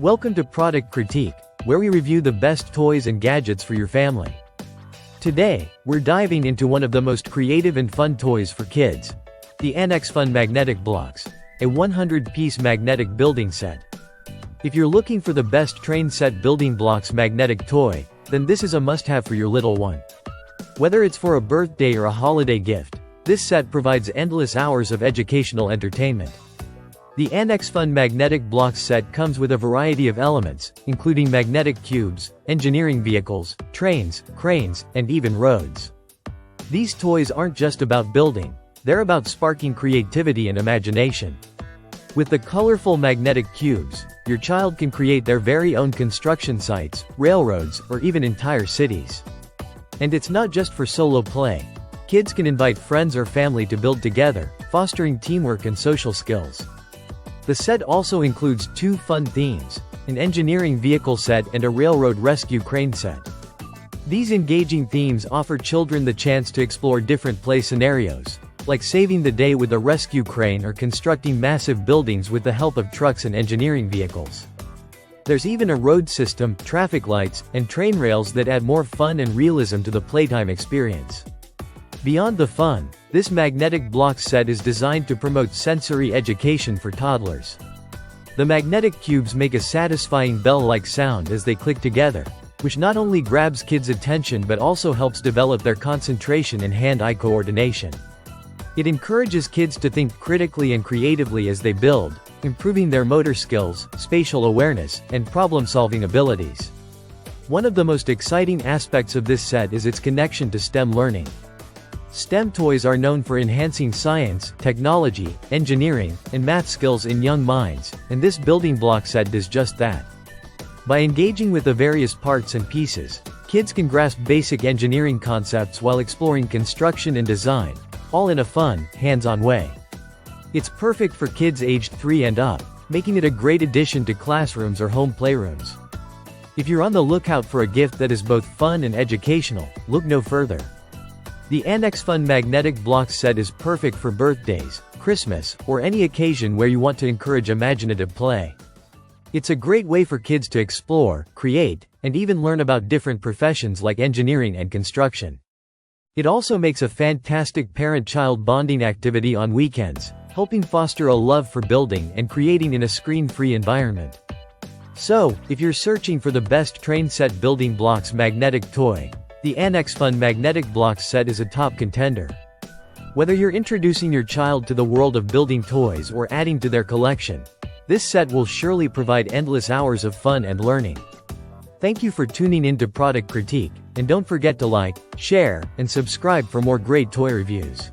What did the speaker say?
Welcome to Product Critique, where we review the best toys and gadgets for your family. Today, we're diving into one of the most creative and fun toys for kids, the Annexfun Magnetic Blocks, a 100-piece magnetic building set. If you're looking for the best train set building blocks magnetic toy, then this is a must-have for your little one. Whether it's for a birthday or a holiday gift, this set provides endless hours of educational entertainment. The Annexfun Magnetic Blocks set comes with a variety of elements, including magnetic cubes, engineering vehicles, trains, cranes, and even roads. These toys aren't just about building, they're about sparking creativity and imagination. With the colorful magnetic cubes, your child can create their very own construction sites, railroads, or even entire cities. And it's not just for solo play. Kids can invite friends or family to build together, fostering teamwork and social skills. The set also includes two fun themes, an engineering vehicle set and a railroad rescue crane set. These engaging themes offer children the chance to explore different play scenarios, like saving the day with a rescue crane or constructing massive buildings with the help of trucks and engineering vehicles. There's even a road system, traffic lights, and train rails that add more fun and realism to the playtime experience. Beyond the fun, this magnetic blocks set is designed to promote sensory education for toddlers. The magnetic cubes make a satisfying bell-like sound as they click together, which not only grabs kids' attention but also helps develop their concentration and hand-eye coordination. It encourages kids to think critically and creatively as they build, improving their motor skills, spatial awareness, and problem-solving abilities. One of the most exciting aspects of this set is its connection to STEM learning. STEM toys are known for enhancing science, technology, engineering, and math skills in young minds, and this building block set does just that. By engaging with the various parts and pieces, kids can grasp basic engineering concepts while exploring construction and design, all in a fun, hands-on way. It's perfect for kids aged 3 and up, making it a great addition to classrooms or home playrooms. If you're on the lookout for a gift that is both fun and educational, look no further. The Annexfun Magnetic Blocks set is perfect for birthdays, Christmas, or any occasion where you want to encourage imaginative play. It's a great way for kids to explore, create, and even learn about different professions like engineering and construction. It also makes a fantastic parent-child bonding activity on weekends, helping foster a love for building and creating in a screen-free environment. So, if you're searching for the best train set building blocks magnetic toy, the Annexfun Magnetic Blocks set is a top contender. Whether you're introducing your child to the world of building toys or adding to their collection, this set will surely provide endless hours of fun and learning. Thank you for tuning in to Product Critique, and don't forget to like, share, and subscribe for more great toy reviews.